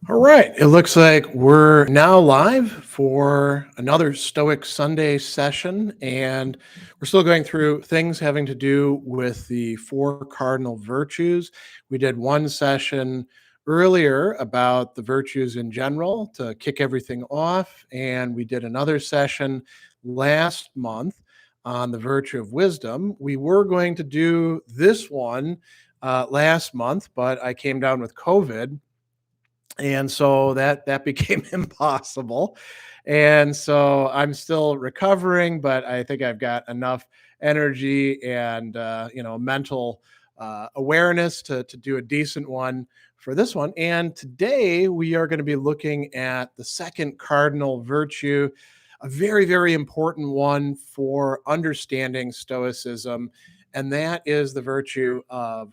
All right. It looks like we're now live for another Stoic Sunday session, and we're still going through things having to do with the four cardinal virtues. We did one session earlier about the virtues in general to kick everything off, and we did another session last month on the virtue of wisdom. We were going to do this one last month, but I came down with COVID, and so that became impossible. And so I'm still recovering, but I think I've got enough energy and mental awareness to do a decent one for this one. And today we are going to be looking at the second cardinal virtue, a very, very important one for understanding Stoicism, and that is the virtue of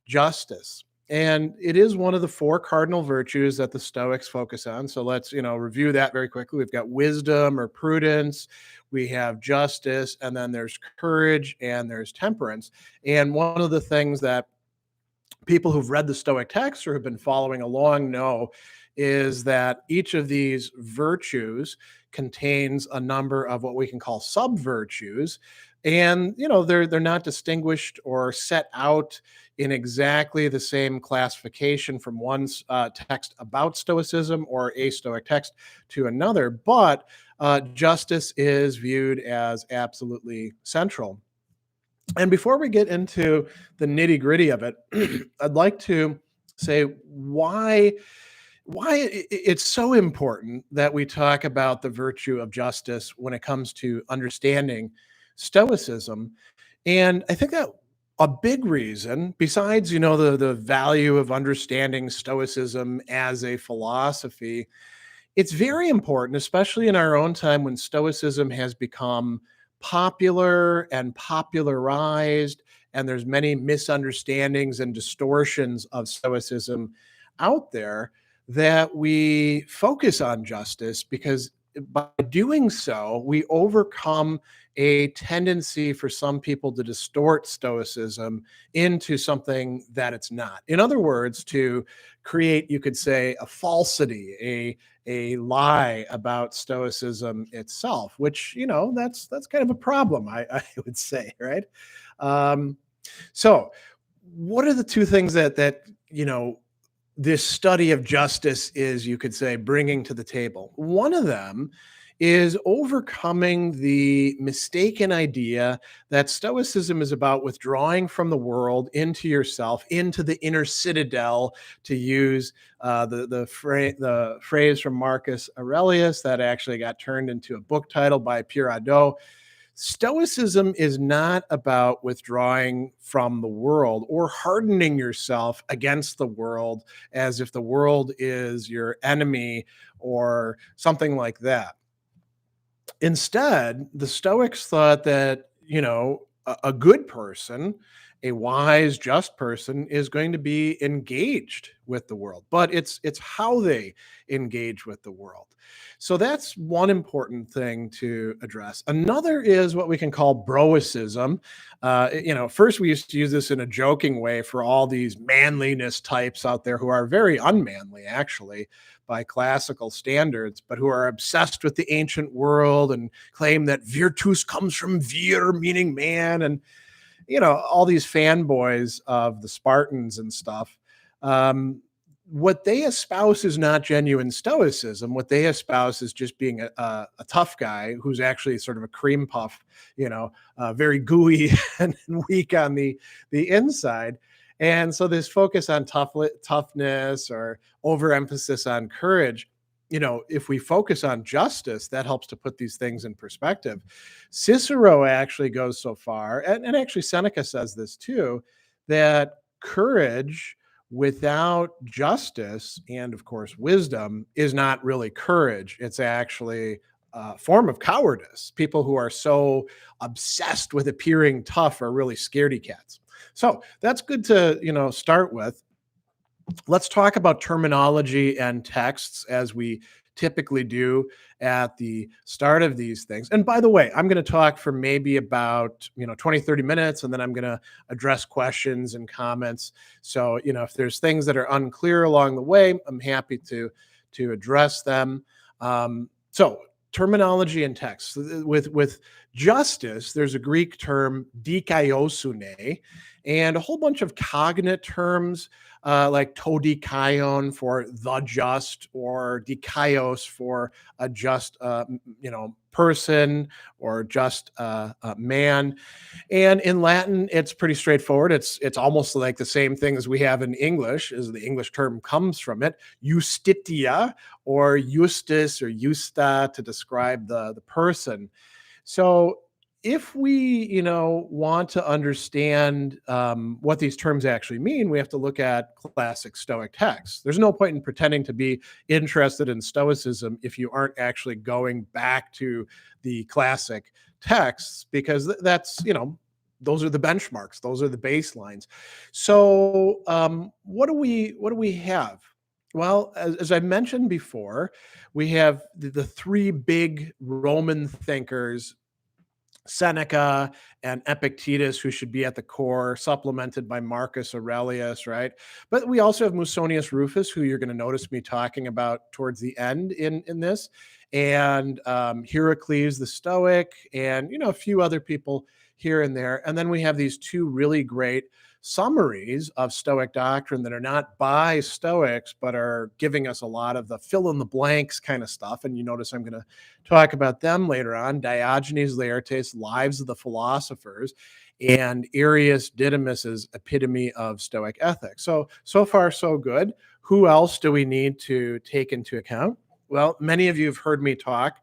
justice. And it is one of the four cardinal virtues that the Stoics focus on. So let's, review that very quickly. We've got wisdom or prudence, we have justice, and then there's courage and there's temperance. And one of the things that people who've read the Stoic texts or have been following along know is that each of these virtues contains a number of what we can call sub virtues, and they're not distinguished or set out in exactly the same classification from one text about Stoicism or a Stoic text to another, but justice is viewed as absolutely central. And before we get into the nitty gritty of it, I'd like to say why it's so important that we talk about the virtue of justice when it comes to understanding Stoicism. And I think that a big reason, besides the value of understanding Stoicism as a philosophy, it's very important, especially in our own time when Stoicism has become popular and popularized, and there's many misunderstandings and distortions of Stoicism out there, that we focus on justice, because by doing so, we overcome a tendency for some people to distort Stoicism into something that it's not. In other words, to create, you could say, a falsity, a lie about Stoicism itself, which that's kind of a problem, I would say, right? Um, so, what are the two things that this study of justice is, you could say, bringing to the table? One of them is overcoming the mistaken idea that Stoicism is about withdrawing from the world into yourself, into the inner citadel, to use the phrase from Marcus Aurelius that actually got turned into a book title by Pierre Hadot. Stoicism is not about withdrawing from the world or hardening yourself against the world as if the world is your enemy or something like that. Instead, the Stoics thought that, a good person, a wise, just person, is going to be engaged with the world, but it's how they engage with the world. So that's one important thing to address. Another is what we can call broicism. First we used to use this in a joking way for all these manliness types out there who are very unmanly, actually, by classical standards, but who are obsessed with the ancient world and claim that virtus comes from vir, meaning man, and all these fanboys of the Spartans and stuff. What they espouse is not genuine Stoicism. What they espouse is just being a tough guy who's actually sort of a cream puff, very gooey and weak on the inside. And so this focus on toughness or overemphasis on courage, if we focus on justice, that helps to put these things in perspective. Cicero actually goes so far, and actually Seneca says this too, that courage without justice and, of course, wisdom is not really courage. It's actually a form of cowardice. People who are so obsessed with appearing tough are really scaredy cats. So that's good to, start with. Let's talk about terminology and texts as we typically do at the start of these things. And by the way, I'm going to talk for maybe about 20, 30 minutes, and then I'm going to address questions and comments. So if there's things that are unclear along the way, I'm happy to address them. So terminology and text. With justice, there's a Greek term dikaiosune, and a whole bunch of cognate terms like to dikaion for the just, or dikaios for a just person, or just man. And in Latin, it's pretty straightforward. It's almost like the same thing as we have in English, as the English term comes from it, justitia, or justus, or justa, to describe the person. So if we, want to understand what these terms actually mean, we have to look at classic Stoic texts. There's no point in pretending to be interested in Stoicism if you aren't actually going back to the classic texts, because that's, those are the benchmarks, those are the baselines. So what do we have? Well, as I mentioned before, we have the three big Roman thinkers, Seneca and Epictetus, who should be at the core, supplemented by Marcus Aurelius, right? But we also have Musonius Rufus, who you're going to notice me talking about towards the end in this, and Heracles the Stoic, and a few other people here and there. And then we have these two really great summaries of Stoic doctrine that are not by Stoics, but are giving us a lot of the fill in the blanks kind of stuff. And you notice I'm going to talk about them later on: Diogenes Laertes' Lives of the Philosophers, and Arius Didymus's Epitome of Stoic Ethics. So far, so good. Who else do we need to take into account? Well, many of you have heard me talk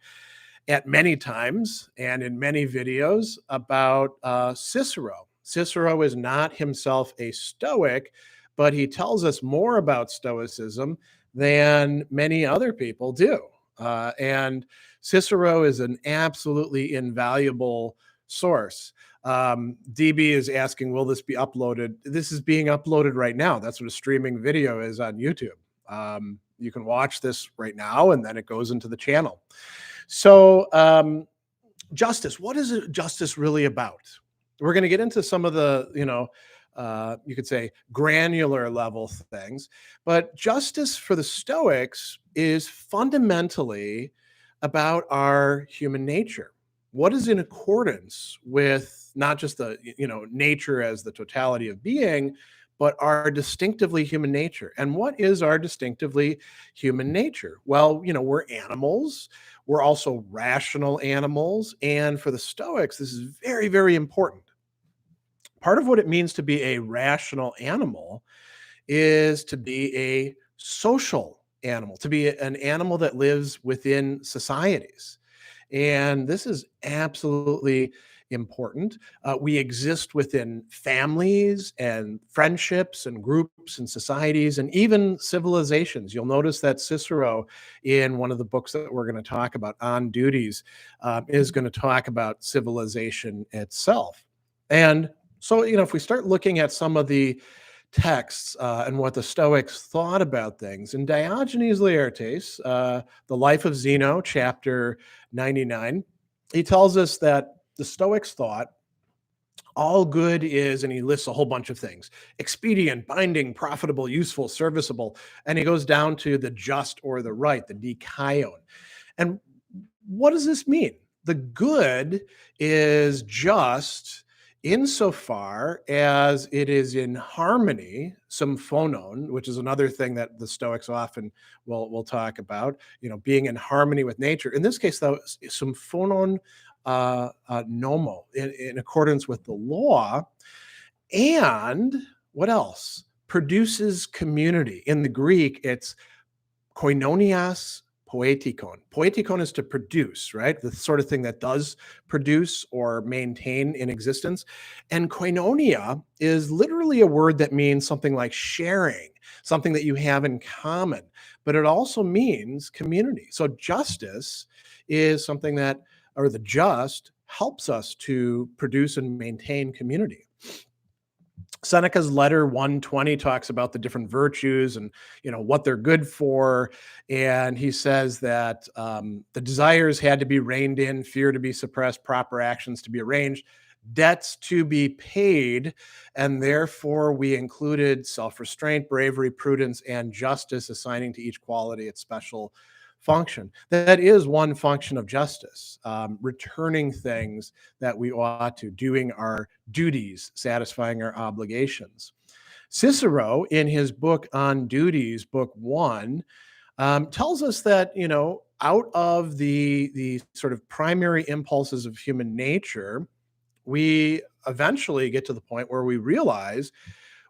at many times and in many videos about Cicero. Cicero is not himself a Stoic, but he tells us more about Stoicism than many other people do. And Cicero is an absolutely invaluable source. DB is asking, will this be uploaded? This is being uploaded right now. That's what a streaming video is on YouTube. You can watch this right now, and then it goes into the channel. So justice, what is justice really about? We're going to get into some of the, you could say granular level things, but justice for the Stoics is fundamentally about our human nature. What is in accordance with not just the, nature as the totality of being, but our distinctively human nature. And what is our distinctively human nature? Well, we're animals. We're also rational animals. And for the Stoics, this is very, very important. Part of what it means to be a rational animal is to be a social animal, to be an animal that lives within societies. And this is absolutely important. We exist within families and friendships and groups and societies and even civilizations. You'll notice that Cicero, in one of the books that we're going to talk about, On Duties, is going to talk about civilization itself. And so, if we start looking at some of the texts and what the Stoics thought about things, in Diogenes Laertes, The Life of Zeno, chapter 99, he tells us that the Stoics thought all good is, and he lists a whole bunch of things: expedient, binding, profitable, useful, serviceable. And he goes down to the just or the right, the dikaion. And what does this mean? The good is just insofar as it is in harmony, symphonon, which is another thing that the Stoics often will talk about, being in harmony with nature. In this case, though, symphonon nomo, in accordance with the law. And what else? Produces community. In the Greek, it's koinonias poetikon. Poetikon is to produce, right? The sort of thing that does produce or maintain in existence. And koinonia is literally a word that means something like sharing, something that you have in common, but it also means community. So justice is something that, or the just, helps us to produce and maintain community. Seneca's letter 120 talks about the different virtues and what they're good for, and he says that the desires had to be reined in, fear to be suppressed, proper actions to be arranged, debts to be paid, and therefore we included self-restraint, bravery, prudence, and justice, assigning to each quality its special function. That is one function of justice, returning things that we ought to, doing our duties, satisfying our obligations. Cicero, in his book on duties, book 1, tells us that, out of the sort of primary impulses of human nature, we eventually get to the point where we realize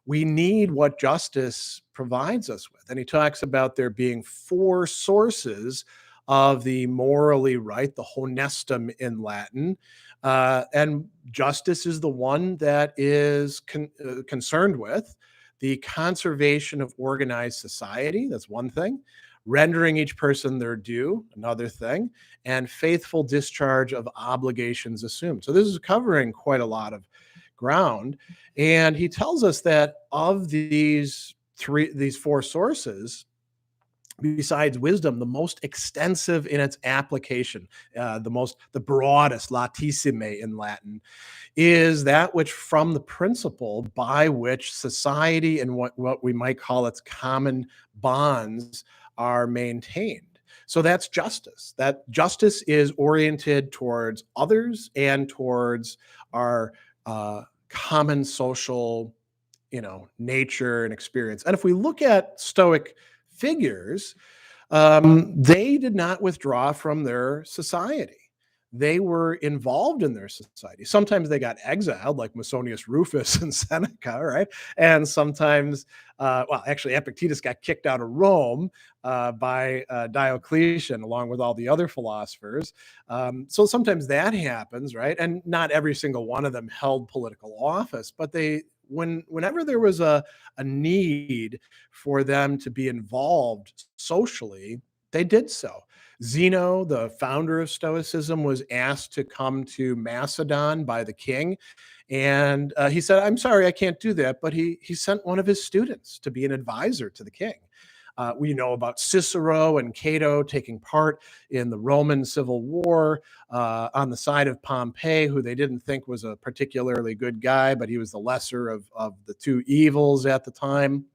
we need what justice provides us with. And he talks about there being 4 sources of the morally right, the honestum in Latin. And justice is the one that is concerned with the conservation of organized society. That's one thing. Rendering each person their due, another thing, and faithful discharge of obligations assumed. So this is covering quite a lot of ground. And he tells us that of these 4 sources, besides wisdom, the most extensive in its application, the broadest, latissime in Latin, is that which from the principle by which society and what we might call its common bonds are maintained. So that's justice. That justice is oriented towards others and towards our common social, nature and experience. And if we look at Stoic figures, they did not withdraw from their society. They were involved in their society. Sometimes they got exiled, like Musonius Rufus and Seneca, right? And sometimes, actually, Epictetus got kicked out of Rome by Diocletian, along with all the other philosophers. So sometimes that happens, right? And not every single one of them held political office, but whenever there was a need for them to be involved socially, they did so. Zeno, the founder of Stoicism, was asked to come to Macedon by the king. And he said, I'm sorry, I can't do that. But he sent one of his students to be an advisor to the king. We know about Cicero and Cato taking part in the Roman Civil War on the side of Pompey, who they didn't think was a particularly good guy, but he was the lesser of the 2 evils at the time.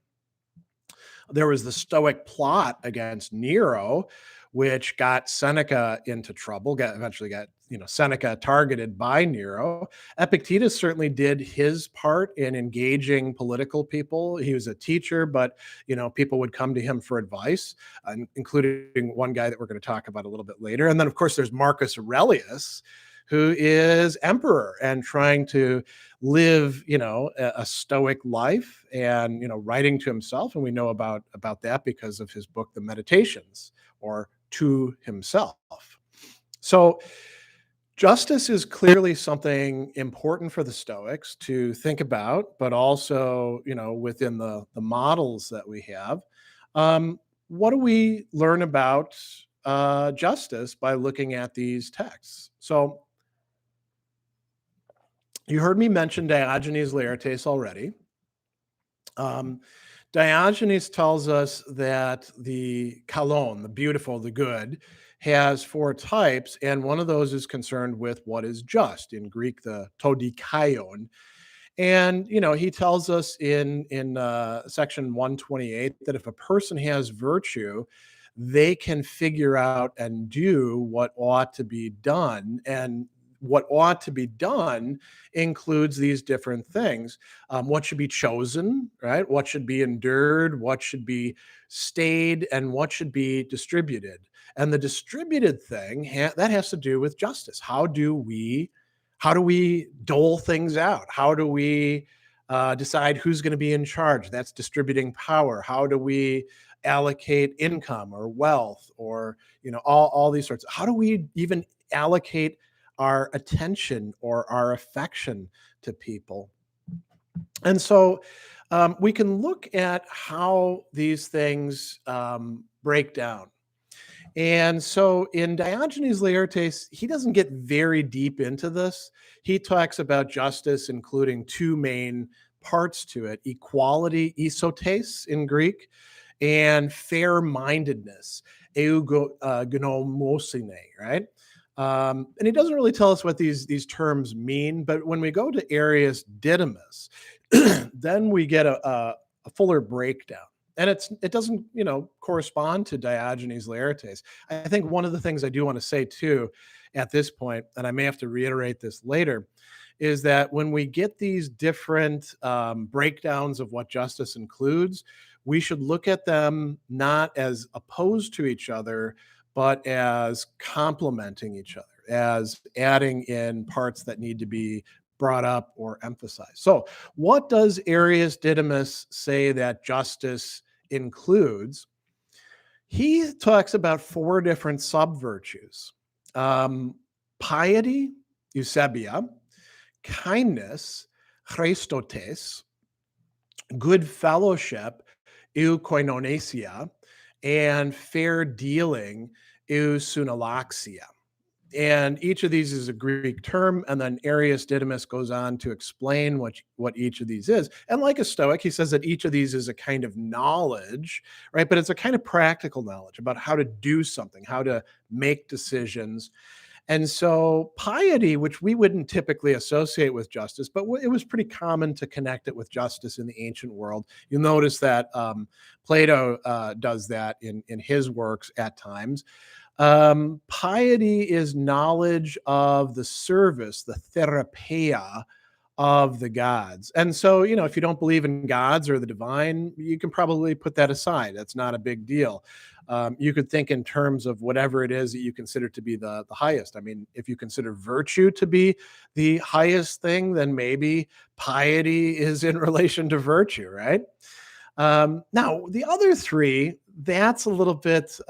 There was the Stoic plot against Nero, which got Seneca into trouble, eventually got Seneca targeted by Nero. Epictetus certainly did his part in engaging political people. He was a teacher, but people would come to him for advice, including one guy that we're going to talk about a little bit later. And then, of course, there's Marcus Aurelius, who is emperor and trying to live, a Stoic life and, writing to himself. And we know about that because of his book, The Meditations, or To Himself. So justice is clearly something important for the Stoics to think about, but also, within the models that we have. What do we learn about justice by looking at these texts? So you heard me mention Diogenes Laertes already. Diogenes tells us that the kalon, the beautiful, the good, has 4 types, and one of those is concerned with what is just. In Greek, the to dikaion. And he tells us in section 128 that if a person has virtue, they can figure out and do what ought to be done. And what ought to be done includes these different things. What should be chosen, right? What should be endured, what should be stayed, and what should be distributed. And the distributed thing, that has to do with justice. How do we dole things out? How do we decide who's going to be in charge? That's distributing power. How do we allocate income or wealth, or all these sorts? How do we even allocate our attention or our affection to people? And so we can look at how these things break down. And so in Diogenes Laertes, he doesn't get very deep into this. He talks about justice, including 2 main parts to it: equality, isotes in Greek, and fair-mindedness, eugonomosine, right? And he doesn't really tell us what these terms mean, but when we go to Arius Didymus, then we get a fuller breakdown. And it doesn't, correspond to Diogenes Laertes. I think one of the things I do want to say too at this point, and I may have to reiterate this later, is that when we get these different breakdowns of what justice includes, we should look at them not as opposed to each other, but as complementing each other, as adding in parts that need to be brought up or emphasized. So, what does Arius Didymus say that justice includes? He talks about four different sub virtues: piety, eusebia; kindness, Christotes; good fellowship, eukoinonesia; and fair dealing, eusynalaxia. And each of these is a Greek term, and then Arius Didymus goes on to explain what each of these is. And like a Stoic, he says that each of these is a kind of knowledge, right? But it's a kind of practical knowledge about how to do something, how to make decisions. And so piety, which we wouldn't typically associate with justice, but it was pretty common to connect it with justice in the ancient world. You'll notice that Plato does that in his works at times. Piety is knowledge of the service, the therapeia of the gods. And so, if you don't believe in gods or the divine, you can probably put that aside. That's not a big deal. You could think in terms of whatever it is that you consider to be the highest. I mean, if you consider virtue to be the highest thing, then maybe piety is in relation to virtue, right? Now, the other three, that's a little bit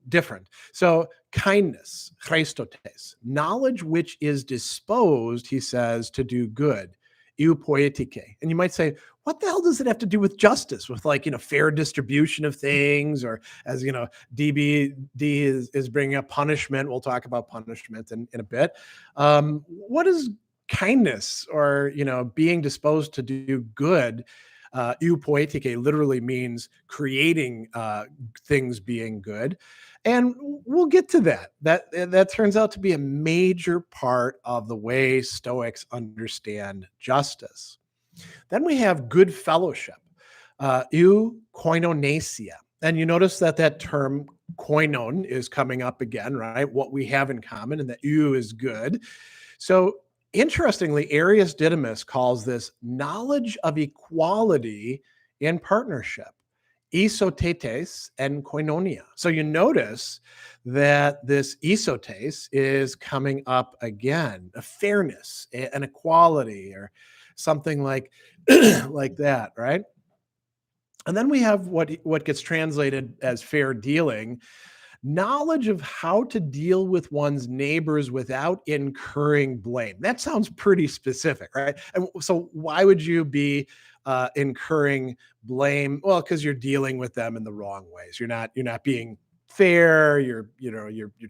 different. So kindness, Christotes, knowledge which is disposed, he says, to do good, eupoetike. And you might say, what the hell does it have to do with justice, with fair distribution of things, or as DB is bringing up punishment. We'll talk about punishment in a bit. What is kindness, or being disposed to do good? Eupoetike literally means creating things being good. And we'll get to that. That turns out to be a major part of the way Stoics understand justice. Then we have good fellowship, eukoinonesia. And you notice that term koinon is coming up again, right? What we have in common, and that eu is good. So interestingly, Arius Didymus calls this knowledge of equality in partnership, isotetes and koinonia. So you notice that this isotes is coming up again, a fairness, an equality, or something like like that, right? And then we have what gets translated as fair dealing, knowledge of how to deal with one's neighbors without incurring blame. That sounds pretty specific, right? And so why would you be incurring blame? Well, because you're dealing with them in the wrong ways. You're not being fair. You're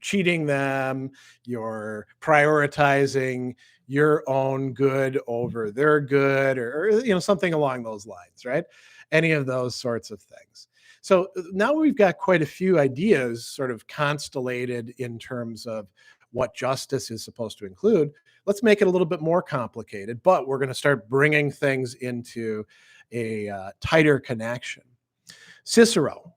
cheating them. You're prioritizing your own good over their good, or something along those lines, right? Any of those sorts of things. So now we've got quite a few ideas sort of constellated in terms of what justice is supposed to include. Let's make it a little bit more complicated, but we're going to start bringing things into a tighter connection. Cicero,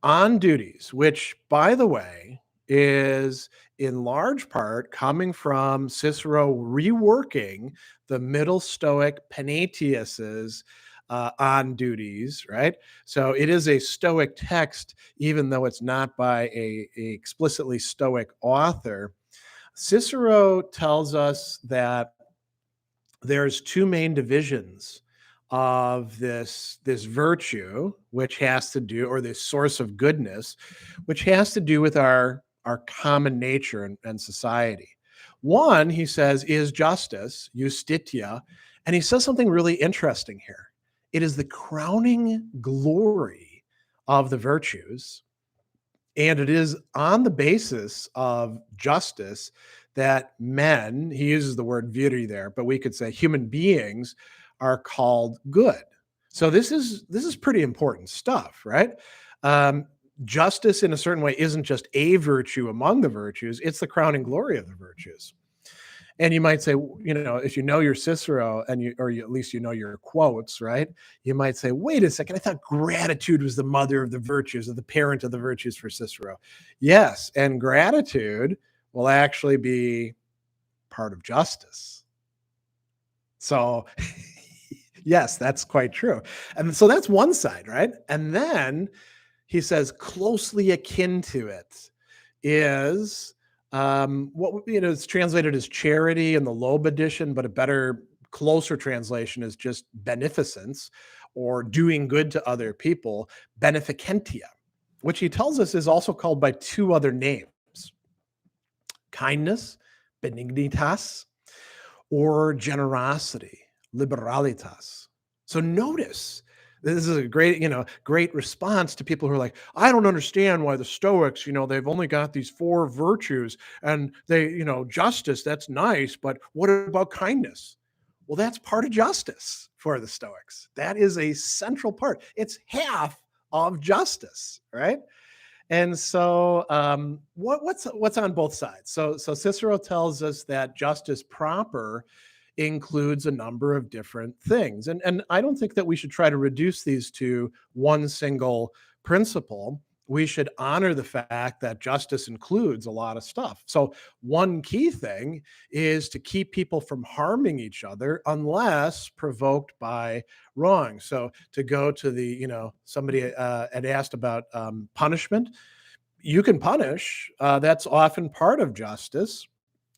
on duties, which, by the way, is in large part coming from Cicero reworking the Middle Stoic Panaetius's on duties, right? So it is a Stoic text, even though it's not by a explicitly Stoic author. Cicero tells us that there's two main divisions of this virtue, which has to do, or this source of goodness, which has to do with our common nature and society. One, he says, is justice, justitia, and he says something really interesting here. It is the crowning glory of the virtues, and it is on the basis of justice that men, he uses the word viri there, but we could say human beings are called good. So this is pretty important stuff, right? Um, Justice in a certain way isn't just a virtue among the virtues, it's the crowning glory of the virtues. And you might say, if you know your Cicero and at least you know your quotes, right? You might say, wait a second, I thought gratitude was the mother of the virtues, or the parent of the virtues for Cicero. Yes, and gratitude will actually be part of justice. So, yes, that's quite true. And so that's one side, right? And then he says, closely akin to it is what it's translated as charity in the Loeb edition, but a better, closer translation is just beneficence, or doing good to other people, beneficentia, which he tells us is also called by two other names: kindness, benignitas, or generosity, liberalitas. So notice, this is a great response to people who are like, I don't understand why the Stoics, they've only got these four virtues, and they, justice, that's nice, but what about kindness? Well, that's part of justice for the Stoics. That is a central part. It's half of justice, right? And so, what's on both sides? So Cicero tells us that justice proper includes a number of different things, and I don't think that we should try to reduce these to one single principle. We should honor the fact that justice includes a lot of stuff. So one key thing is to keep people from harming each other unless provoked by wrong. So to go to the, somebody had asked about punishment. You can punish. That's often part of justice.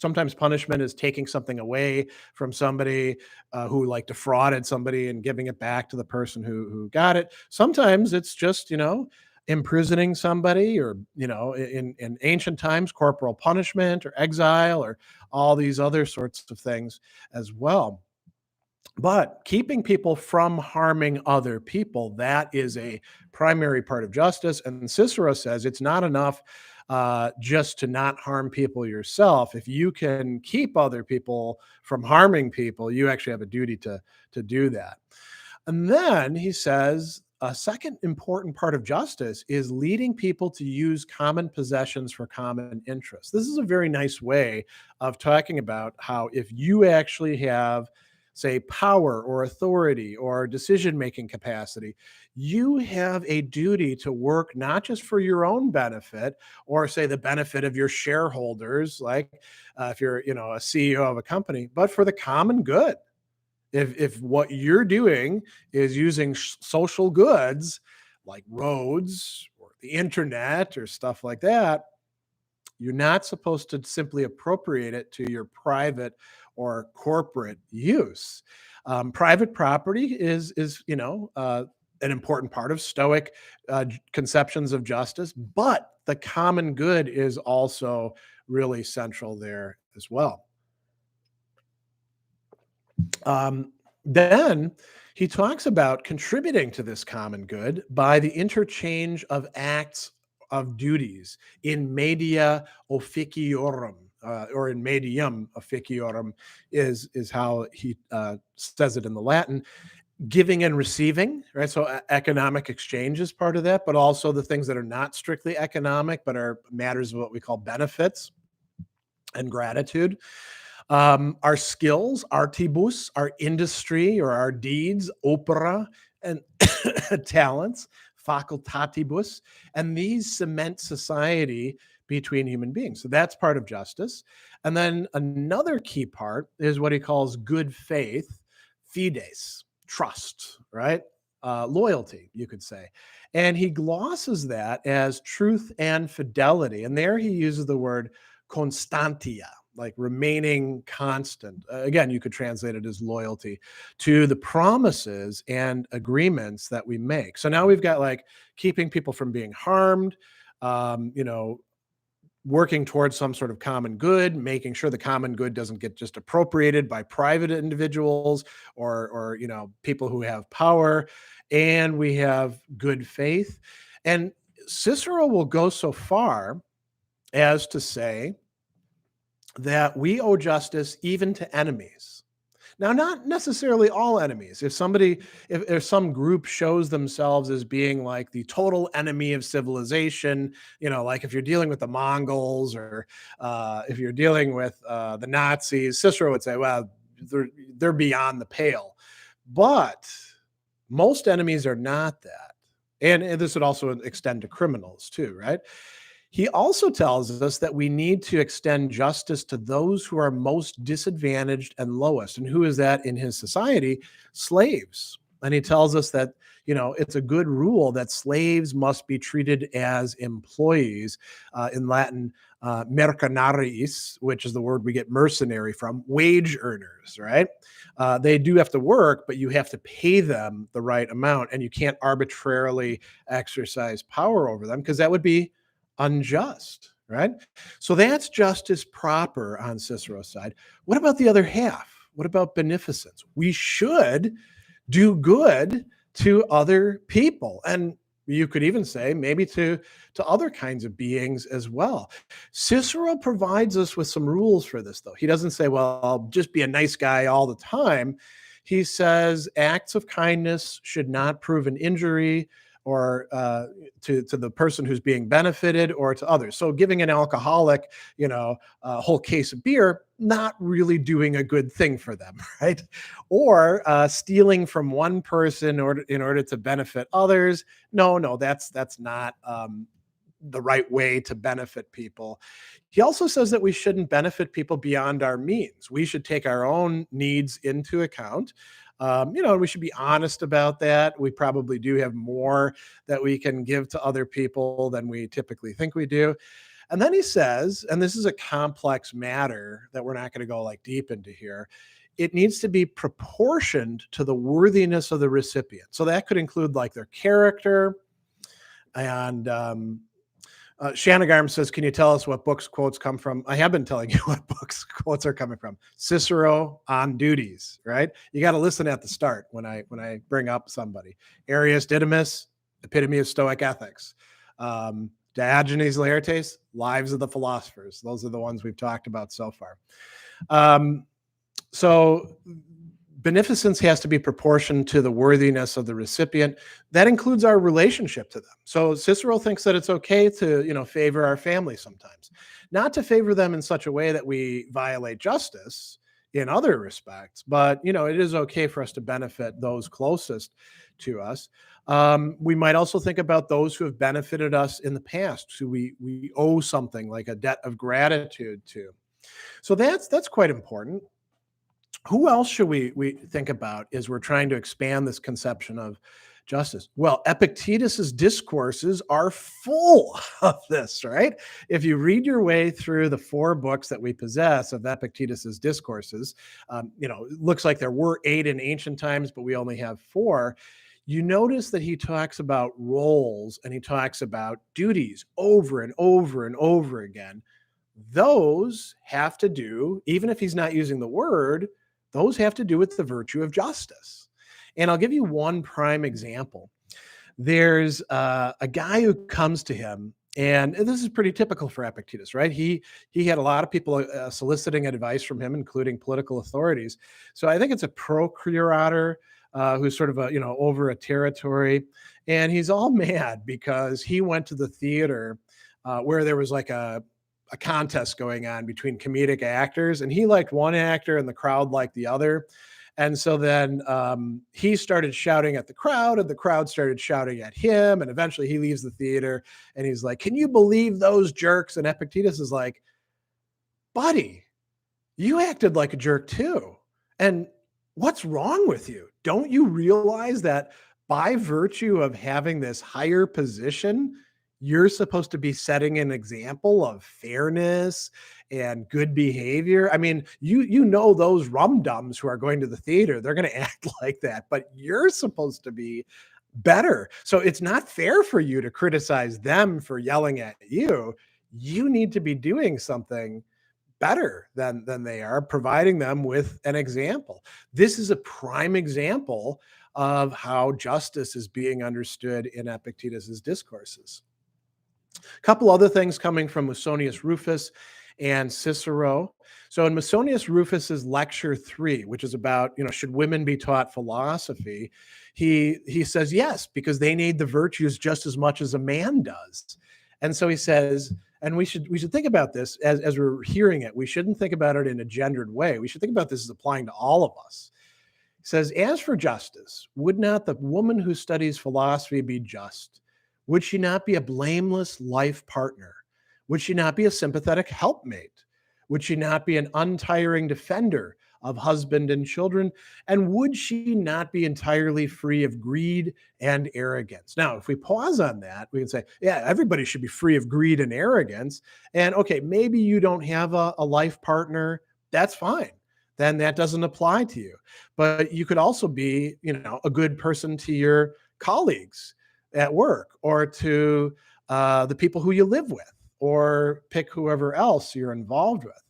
Sometimes punishment is taking something away from somebody who like defrauded somebody and giving it back to the person who got it. Sometimes it's just, imprisoning somebody, or, in ancient times, corporal punishment or exile, or all these other sorts of things as well. But keeping people from harming other people, that is a primary part of justice. And Cicero says it's not enough just to not harm people yourself. If you can keep other people from harming people, you actually have a duty to do that. And then he says a second important part of justice is leading people to use common possessions for common interests. This is a very nice way of talking about how if you actually have, say, power or authority or decision-making capacity, you have a duty to work not just for your own benefit, or say the benefit of your shareholders, like if you're, a CEO of a company, but for the common good. If what you're doing is using social goods like roads or the internet or stuff like that, you're not supposed to simply appropriate it to your private or corporate use. Private property is an important part of Stoic conceptions of justice, but the common good is also really central there as well. Then he talks about contributing to this common good by the interchange of acts of duties in media officiorum, or in medium officiorum is how he says it in the Latin. Giving and receiving, right? So economic exchange is part of that, but also the things that are not strictly economic, but are matters of what we call benefits and gratitude. Our skills, artibus, our industry or our deeds, opera, and talents, facultatibus, and these cement society between human beings. So that's part of justice. And then another key part is what he calls good faith, fides, trust, right? Loyalty, you could say. And he glosses that as truth and fidelity. And there he uses the word constantia, like remaining constant. Again, you could translate it as loyalty to the promises and agreements that we make. So now we've got like keeping people from being harmed, um, you know, working towards some sort of common good, making sure the common good doesn't get just appropriated by private individuals or people who have power, and we have good faith. And Cicero will go so far as to say that we owe justice even to enemies. Now, not necessarily all enemies. If some group shows themselves as being like the total enemy of civilization, like if you're dealing with the Mongols or if you're dealing with the Nazis, Cicero would say, well, they're beyond the pale. But most enemies are not that. And this would also extend to criminals too, right? He also tells us that we need to extend justice to those who are most disadvantaged and lowest. And who is that in his society? Slaves. And he tells us that, it's a good rule that slaves must be treated as employees. In Latin, mercenaries, which is the word we get mercenary from, wage earners, right? They do have to work, but you have to pay them the right amount, and you can't arbitrarily exercise power over them because that would be unjust, right? So that's justice proper on Cicero's side. What about the other half? What about beneficence? We should do good to other people. And you could even say maybe to other kinds of beings as well. Cicero provides us with some rules for this, though. He doesn't say, well, I'll just be a nice guy all the time. He says acts of kindness should not prove an injury or to the person who's being benefited or to others. So giving an alcoholic, a whole case of beer, not really doing a good thing for them, right? Or stealing from one person in order to benefit others. No, that's not the right way to benefit people. He also says that we shouldn't benefit people beyond our means. We should take our own needs into account. We should be honest about that. We probably do have more that we can give to other people than we typically think we do. And then he says, and this is a complex matter that we're not going to go like deep into here, it needs to be proportioned to the worthiness of the recipient. So that could include like their character. And Shanagarm says, can you tell us what books quotes come from? I have been telling you what books quotes are coming from. Cicero on duties, right? You got to listen at the start when I bring up somebody. Arius Didymus, epitome of Stoic ethics. Diogenes Laertes, Lives of the Philosophers. Those are the ones we've talked about so far. So beneficence has to be proportioned to the worthiness of the recipient. That includes our relationship to them. So Cicero thinks that it's okay to, favor our family sometimes, not to favor them in such a way that we violate justice in other respects, but, it is okay for us to benefit those closest to us. We might also think about those who have benefited us in the past, who we owe something like a debt of gratitude to. So that's quite important. Who else should we think about as we're trying to expand this conception of justice? Well, Epictetus's discourses are full of this, right? If you read your way through the 4 books that we possess of Epictetus's discourses, it looks like there were 8 in ancient times, but we only have 4. You notice that he talks about roles and he talks about duties over and over and over again. Those have to do, even if he's not using the word, those have to do with the virtue of justice. And I'll give you one prime example. There's a guy who comes to him, and this is pretty typical for Epictetus, right? He had a lot of people soliciting advice from him, including political authorities. So I think it's a procurator who's sort of over a territory, and he's all mad because he went to the theater where there was like a contest going on between comedic actors, and he liked one actor and the crowd liked the other. And so then he started shouting at the crowd and the crowd started shouting at him. And eventually he leaves the theater and he's like, can you believe those jerks? And Epictetus is like, buddy, you acted like a jerk too. And what's wrong with you? Don't you realize that by virtue of having this higher position, you're supposed to be setting an example of fairness and good behavior? I mean, those rum-dums who are going to the theater, they're going to act like that, but you're supposed to be better. So it's not fair for you to criticize them for yelling at you. You need to be doing something better than they are, providing them with an example. This is a prime example of how justice is being understood in Epictetus's discourses. A couple other things coming from Musonius Rufus and Cicero. So in Musonius Rufus's lecture 3, which is about, should women be taught philosophy, he says yes, because they need the virtues just as much as a man does. And so he says, and we should think about this as we're hearing it. We shouldn't think about it in a gendered way. We should think about this as applying to all of us. He says, as for justice, would not the woman who studies philosophy be just? Would she not be a blameless life partner? Would she not be a sympathetic helpmate? Would she not be an untiring defender of husband and children? And would she not be entirely free of greed and arrogance? Now, if we pause on that, we can say, yeah, everybody should be free of greed and arrogance. And okay, maybe you don't have a life partner. That's fine. Then that doesn't apply to you. But you could also be, a good person to your colleagues at work, or to the people who you live with, or pick whoever else you're involved with.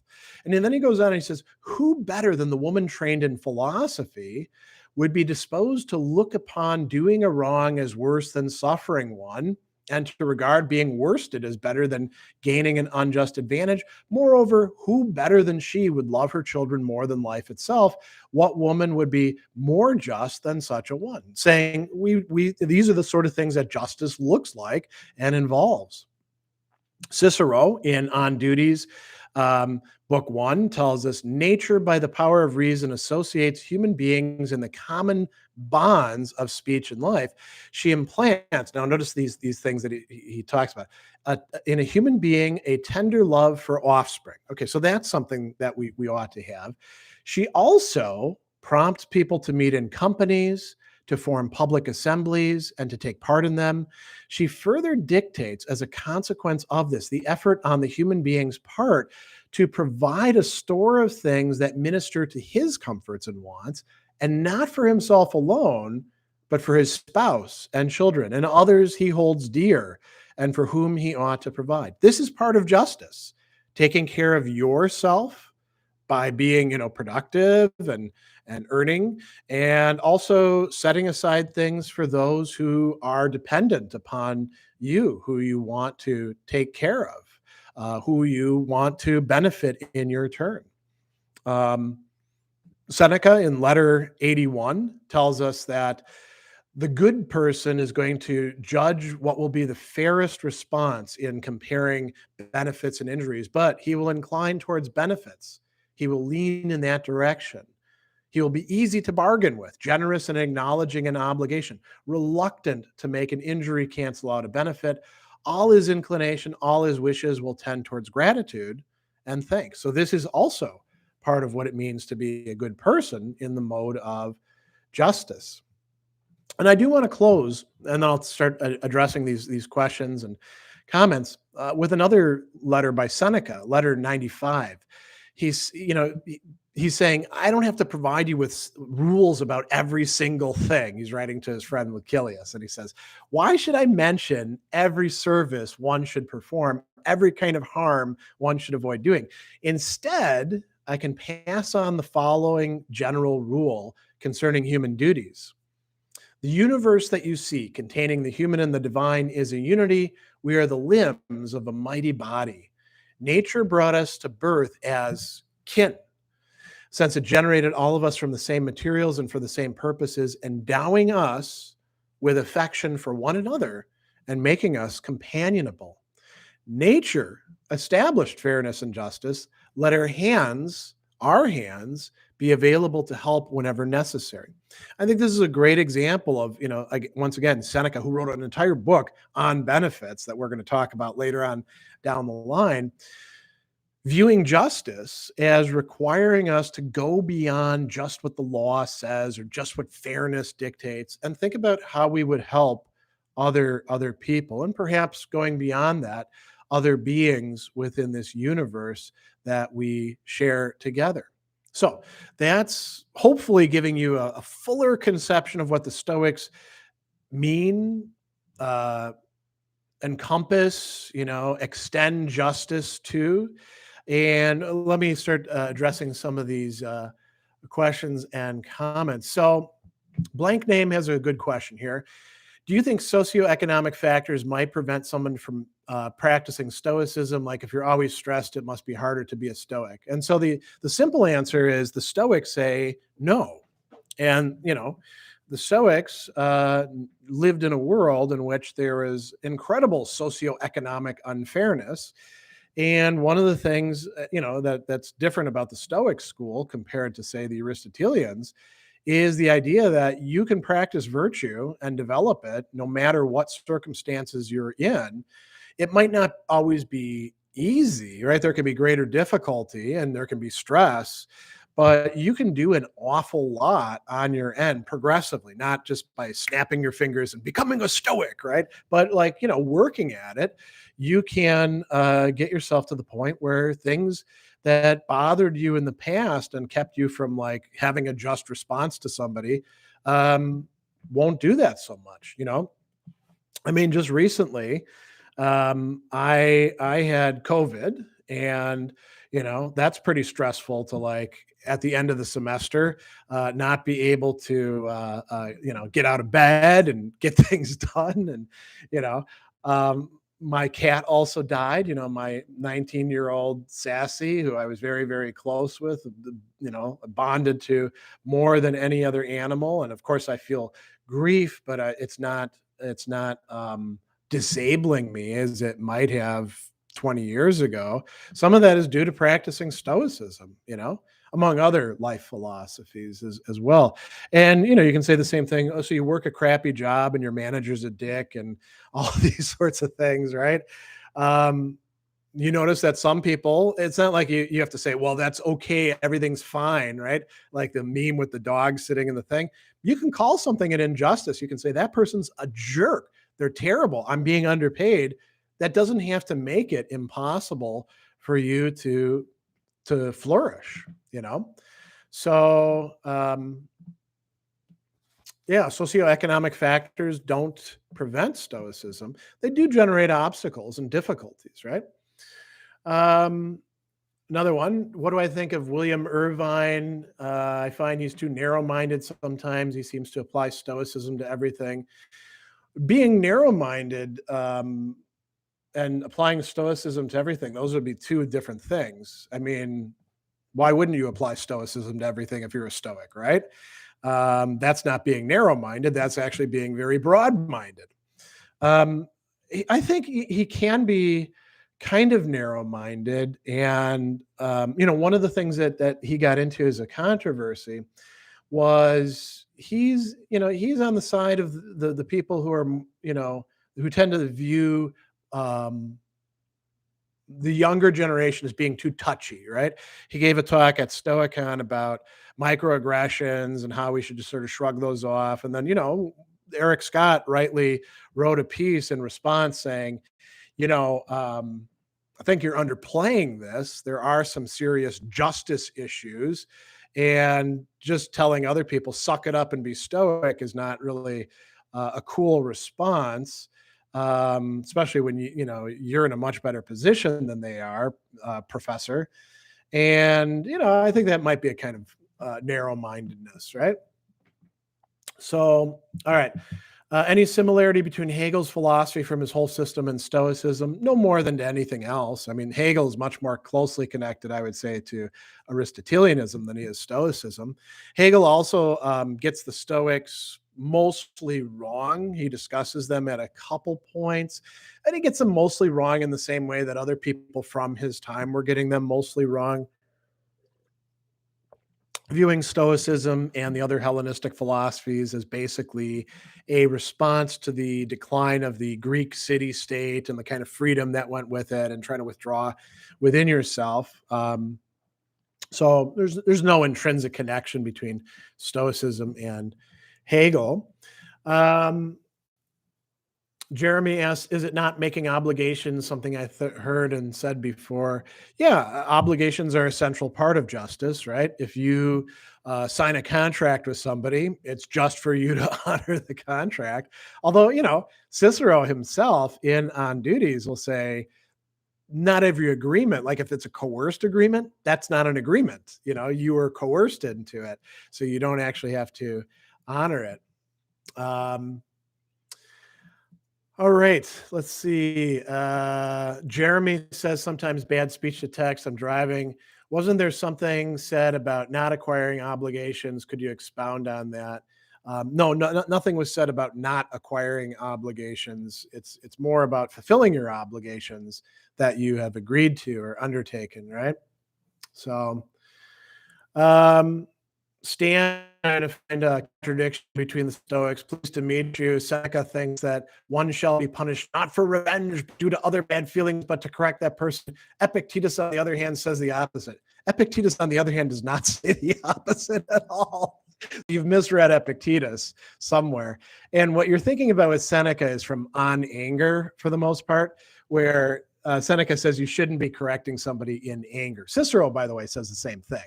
And then he goes on and he says, who better than the woman trained in philosophy would be disposed to look upon doing a wrong as worse than suffering one, and to regard being worsted as better than gaining an unjust advantage? Moreover, who better than she would love her children more than life itself? What woman would be more just than such a one? Saying these are the sort of things that justice looks like and involves. Cicero in On Duties, Book 1 tells us nature by the power of reason associates human beings in the common bonds of speech and life. She implants, now notice these things that he talks about, in a human being a tender love for offspring. Okay, so that's something that we ought to have. She also prompts people to meet in companies, to form public assemblies, and to take part in them. She further dictates, as a consequence of this, the effort on the human being's part to provide a store of things that minister to his comforts and wants, and not for himself alone, but for his spouse and children and others he holds dear and for whom he ought to provide. This is part of justice, taking care of yourself by being, productive and earning, and also setting aside things for those who are dependent upon you, who you want to take care of, who you want to benefit in your turn. Seneca in letter 81 tells us that the good person is going to judge what will be the fairest response in comparing benefits and injuries, but he will incline towards benefits. He will lean in that direction. He will be easy to bargain with, generous in acknowledging an obligation, reluctant to make an injury cancel out a benefit. All his inclination, all his wishes will tend towards gratitude and thanks. So this is also part of what it means to be a good person in the mode of justice. And I do want to close, and then I'll start addressing these questions and comments with another letter by Seneca, letter 95. He's saying, I don't have to provide you with rules about every single thing. He's writing to his friend Lucilius, and he says, why should I mention every service one should perform, every kind of harm one should avoid doing? Instead, I can pass on the following general rule concerning human duties. The universe that you see, containing the human and the divine, is a unity. We are the limbs of a mighty body. Nature brought us to birth as kin, since it generated all of us from the same materials and for the same purposes, endowing us with affection for one another and making us companionable. Nature established fairness and justice. Let our hands, be available to help whenever necessary. I think this is a great example of, once again, Seneca, who wrote an entire book on benefits that we're going to talk about later on down the line, viewing justice as requiring us to go beyond just what the law says or just what fairness dictates, and think about how we would help other people, and perhaps going beyond that, other beings within this universe that we share together. So that's hopefully giving you a fuller conception of what the Stoics mean, encompass, extend justice to. And let me start addressing some of these questions and comments. So blank name has a good question here. Do you think socioeconomic factors might prevent someone from practicing Stoicism, like if you're always stressed, it must be harder to be a Stoic. And so the simple answer is the Stoics say no. And, the Stoics lived in a world in which there is incredible socioeconomic unfairness. And one of the things, that's different about the Stoic school compared to, say, the Aristotelians is the idea that you can practice virtue and develop it no matter what circumstances you're in. It might not always be easy, right? There can be greater difficulty and there can be stress, but you can do an awful lot on your end progressively, not just by snapping your fingers and becoming a Stoic, right? But like, working at it, you can get yourself to the point where things that bothered you in the past and kept you from like having a just response to somebody um, won't do that so much. I mean, just recently, I had COVID, and that's pretty stressful to like at the end of the semester not be able to get out of bed and get things done, and you know my cat also died. My 19-year-old Sassy, who I was very, very close with, bonded to more than any other animal. And of course, I feel grief, but it's not disabling me as it might have 20 years ago. Some of that is due to practicing Stoicism, among other life philosophies as well. And, you can say the same thing. Oh, so you work a crappy job and your manager's a dick and all these sorts of things, right? Um, you notice that some people, it's not like you have to say, well, that's okay, everything's fine, right? Like the meme with the dog sitting in the thing. You can call something an injustice. You can say that person's a jerk. They're terrible. I'm being underpaid. That doesn't have to make it impossible for you to flourish, So yeah, socioeconomic factors don't prevent Stoicism. They do generate obstacles and difficulties, right? Um, Another one. What do I think of William Irvine? I find he's too narrow-minded sometimes. He seems to apply Stoicism to everything. Being narrow-minded and applying Stoicism to everything, those would be two different things. I mean, why wouldn't you apply Stoicism to everything if you're a Stoic, right? That's not being narrow-minded. That's actually being very broad-minded. I think he can be kind of narrow-minded, and one of the things that he got into as a controversy was he's on the side of the people who are who tend to view um, the younger generation as being too touchy, right? He gave a talk at Stoicon about microaggressions and how we should just sort of shrug those off. And then, Eric Scott rightly wrote a piece in response saying, I think you're underplaying this. There are some serious justice issues. And just telling other people, suck it up and be Stoic is not really a cool response. Especially when you're in a much better position than they are, professor. And I think that might be a kind of narrow-mindedness, right? So, all right. Any similarity between Hegel's philosophy from his whole system and Stoicism? No more than to anything else. I mean, Hegel is much more closely connected, I would say, to Aristotelianism than he is Stoicism. Hegel also gets the Stoics mostly wrong. He discusses them at a couple points, and he gets them mostly wrong in the same way that other people from his time were getting them mostly wrong. Viewing Stoicism and the other Hellenistic philosophies as basically a response to the decline of the Greek city-state and the kind of freedom that went with it, and trying to withdraw within yourself. So there's no intrinsic connection between Stoicism and Hegel. Jeremy asks, is it not making obligations something I heard and said before? Yeah, obligations are a central part of justice, right? If you sign a contract with somebody, it's just for you to honor the contract. Although, Cicero himself in On Duties will say, not every agreement, like if it's a coerced agreement, that's not an agreement. You were coerced into it. So you don't actually have to honor it. All right, let's see. Jeremy says sometimes bad speech to text. I'm driving. Wasn't there something said about not acquiring obligations? Could you expound on that? No, nothing was said about not acquiring obligations. It's more about fulfilling your obligations that you have agreed to or undertaken, right? So, um, Stan trying to find a contradiction between the Stoics. Pleased to meet you. Seneca thinks that one shall be punished not for revenge due to other bad feelings, but to correct that person. Epictetus, on the other hand, says the opposite. Epictetus, on the other hand, does not say the opposite at all. You've misread Epictetus somewhere. And what you're thinking about with Seneca is from On Anger, for the most part, where Seneca says you shouldn't be correcting somebody in anger. Cicero, by the way, says the same thing.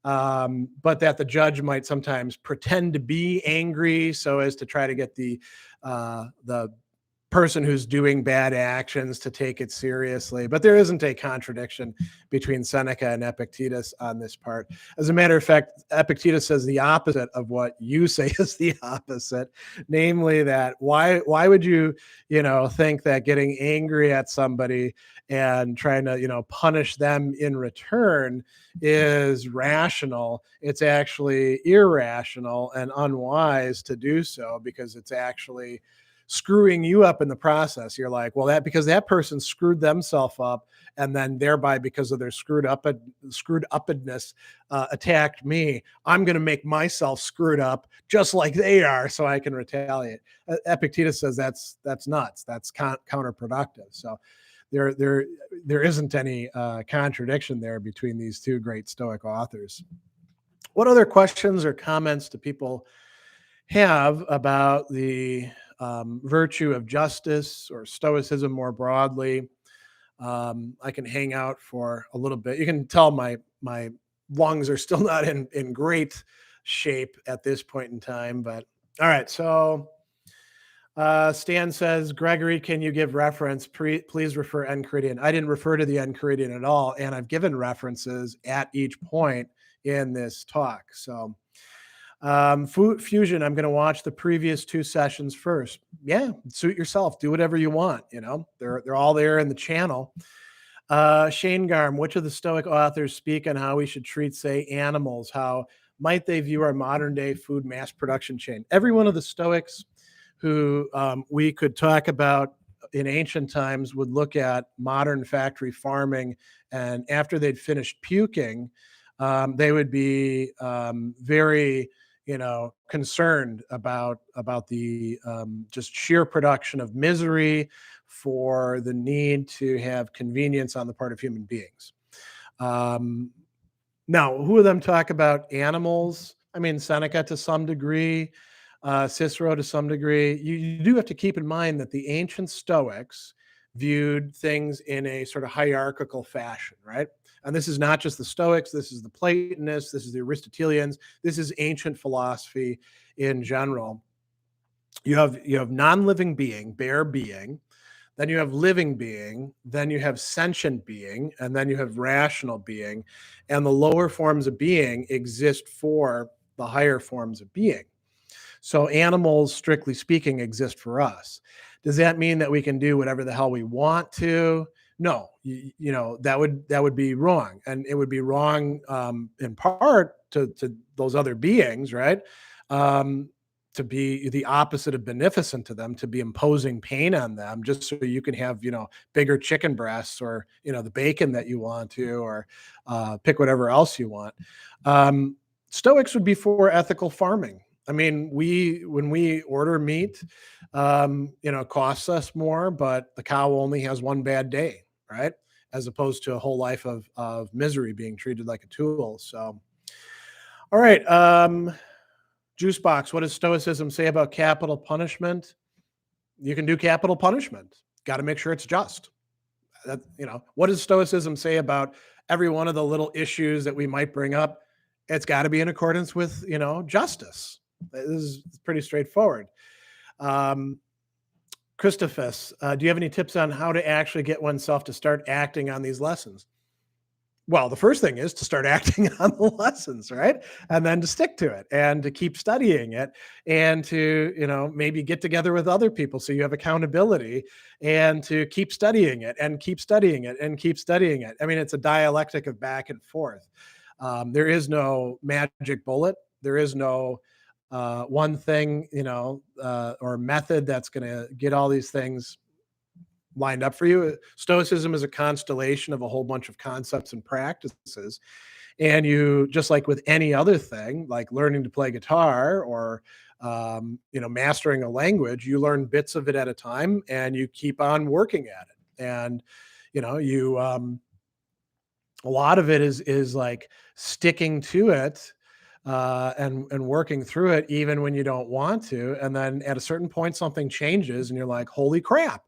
But that the judge might sometimes pretend to be angry so as to try to get the person who's doing bad actions to take it seriously. But there isn't a contradiction between Seneca and Epictetus on this part. As a matter of fact, Epictetus says the opposite of what you say is the opposite, namely that why would you think that getting angry at somebody and trying to punish them in return is rational? It's actually irrational and unwise to do so, because it's actually screwing you up in the process. You're like, well, because that person screwed themselves up, and then thereby, because of their screwed uppedness, attacked me. I'm going to make myself screwed up just like they are, so I can retaliate. Epictetus says that's nuts. That's counterproductive. So there isn't any contradiction there between these two great Stoic authors. What other questions or comments do people have about the virtue of justice or Stoicism more broadly? I can hang out for a little bit. You can tell my lungs are still not in great shape at this point in time, but all right. So Stan says, Gregory, can you give reference? Please refer Enchiridion. I didn't refer to the Enchiridion at all, and I've given references at each point in this talk. So Fusion, I'm going to watch the previous two sessions first. Yeah, suit yourself. Do whatever you want. They're all there in the channel. Shane Garm, which of the Stoic authors speak on how we should treat, say, animals? How might they view our modern day food mass production chain? Every one of the Stoics who we could talk about in ancient times would look at modern factory farming, and after they'd finished puking, they would be very concerned about the just sheer production of misery for the need to have convenience on the part of human beings. Now, who of them talk about animals? I mean, Seneca to some degree, Cicero to some degree. You do have to keep in mind that the ancient Stoics viewed things in a sort of hierarchical fashion, right? And this is not just the Stoics, this is the Platonists, this is the Aristotelians, this is ancient philosophy in general. You have non-living being, bare being, then you have living being, then you have sentient being, and then you have rational being. And the lower forms of being exist for the higher forms of being. So animals, strictly speaking, exist for us. Does that mean that we can do whatever the hell we want to? No, that would be wrong, and it would be wrong in part to those other beings, right? To be the opposite of beneficent to them, to be imposing pain on them just so you can have bigger chicken breasts, or the bacon that you want to, or pick whatever else you want. Stoics would be for ethical farming. I mean, when we order meat, it costs us more, but the cow only has one bad day, right? As opposed to a whole life of misery, being treated like a tool. So, all right. Juicebox, what does Stoicism say about capital punishment? You can do capital punishment. Got to make sure it's just. What does Stoicism say about every one of the little issues that we might bring up? It's got to be in accordance with, justice. This is pretty straightforward. Christophus, do you have any tips on how to actually get oneself to start acting on these lessons? Well, the first thing is to start acting on the lessons, right? And then to stick to it and to keep studying it and to, maybe get together with other people so you have accountability and to keep studying it and keep studying it and keep studying it. I mean, it's a dialectic of back and forth. There is no magic bullet. There is no one thing, or method that's going to get all these things lined up for you. Stoicism is a constellation of a whole bunch of concepts and practices. And you, just like with any other thing, like learning to play guitar or, mastering a language, you learn bits of it at a time and you keep on working at it. And, a lot of it is like sticking to it and working through it even when you don't want to. And then at a certain point, something changes and you're like, holy crap,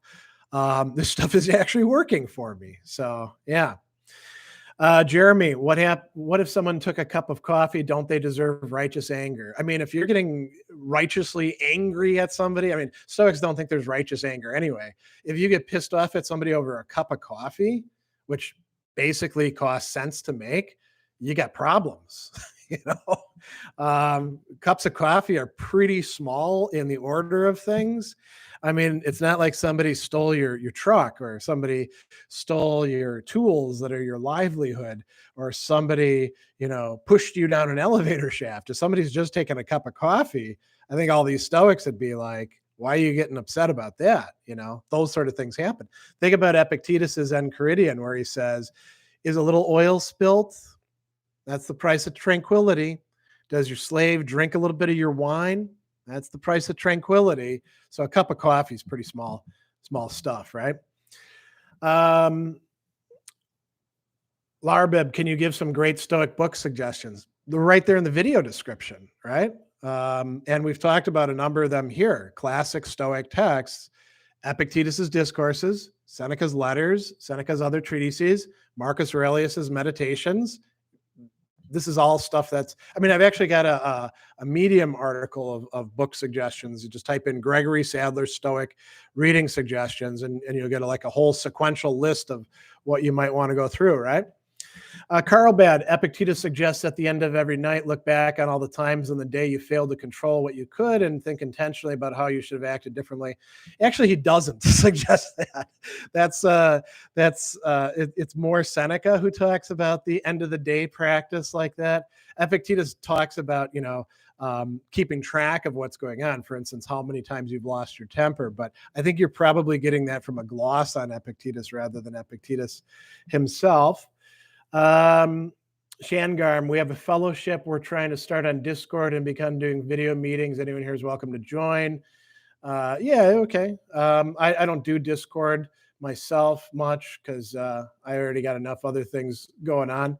this stuff is actually working for me. So yeah. Jeremy, what if someone took a cup of coffee? Don't they deserve righteous anger? I mean, if you're getting righteously angry at somebody, I mean, Stoics don't think there's righteous anger anyway. If you get pissed off at somebody over a cup of coffee, which basically costs cents to make, you got problems. Cups of coffee are pretty small in the order of things. I mean, it's not like somebody stole your truck or somebody stole your tools that are your livelihood or somebody, pushed you down an elevator shaft. If somebody's just taking a cup of coffee, I think all these Stoics would be like, why are you getting upset about that? Those sort of things happen. Think about Epictetus's Enchiridion, where he says, is a little oil spilt? That's the price of tranquility. Does your slave drink a little bit of your wine? That's the price of tranquility. So a cup of coffee is pretty small stuff, right? Larbib, can you give some great Stoic book suggestions? They're right there in the video description, right? And we've talked about a number of them here. Classic Stoic texts, Epictetus's Discourses, Seneca's Letters, Seneca's other treatises, Marcus Aurelius's Meditations. This is all stuff I've actually got a Medium article of book suggestions. You just type in Gregory, Sadler, Stoic reading suggestions, and you'll get a whole sequential list of what you might want to go through, right? Carl Bad, Epictetus suggests at the end of every night, look back on all the times in the day you failed to control what you could and think intentionally about how you should have acted differently. Actually, he doesn't suggest that. It's more Seneca who talks about the end of the day practice like that. Epictetus talks about, keeping track of what's going on. For instance, how many times you've lost your temper. But I think you're probably getting that from a gloss on Epictetus rather than Epictetus himself. Shangarm, we have a fellowship we're trying to start on Discord and become doing video meetings. Anyone here is welcome to join. Yeah, okay. I don't do Discord myself much because I already got enough other things going on.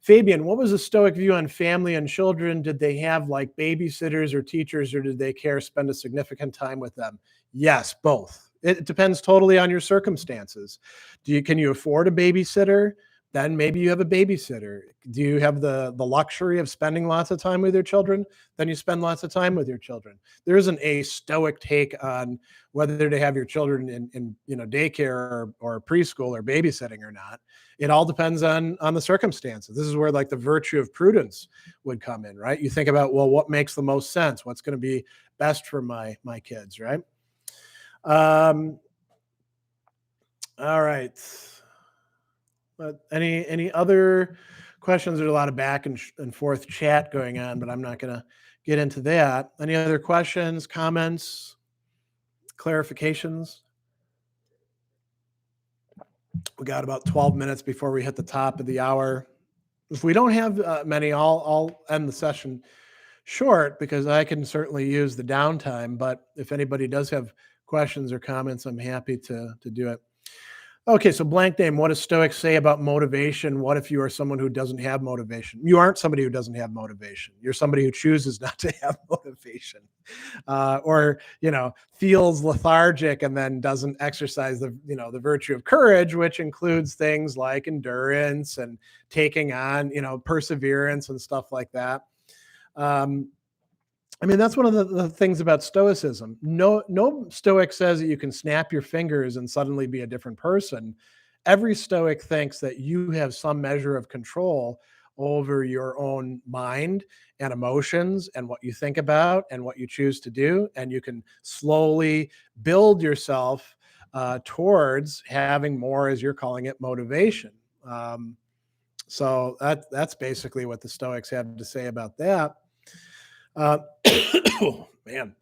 Fabian, what was the Stoic view on family and children? Did they have like babysitters or teachers, or did they spend a significant time with them? Yes, both. It depends totally on your circumstances. Can you afford a babysitter? Then maybe you have a babysitter. Do you have the luxury of spending lots of time with your children? Then you spend lots of time with your children. There isn't a Stoic take on whether to have your children in daycare or preschool or babysitting or not. It all depends on the circumstances. This is where like the virtue of prudence would come in, right? You think about, well, what makes the most sense? What's going to be best for my kids, right? All right. But any other questions? There's a lot of back and forth chat going on, but I'm not going to get into that. Any other questions, comments, clarifications? We got about 12 minutes before we hit the top of the hour. If we don't have many, I'll end the session short because I can certainly use the downtime. But if anybody does have questions or comments, I'm happy to do it. Okay, so blank name, what does Stoics say about motivation? What if you are someone who doesn't have motivation? You aren't somebody who doesn't have motivation. You're somebody who chooses not to have motivation or, feels lethargic and then doesn't exercise the virtue of courage, which includes things like endurance and taking on, perseverance and stuff like that. That's one of the things about Stoicism. No Stoic says that you can snap your fingers and suddenly be a different person every Stoic thinks that you have some measure of control over your own mind and emotions and what you think about and what you choose to do. And you can slowly build yourself towards having more, as you're calling it, motivation. So that's basically what the Stoics have to say about that. Uh, oh, man.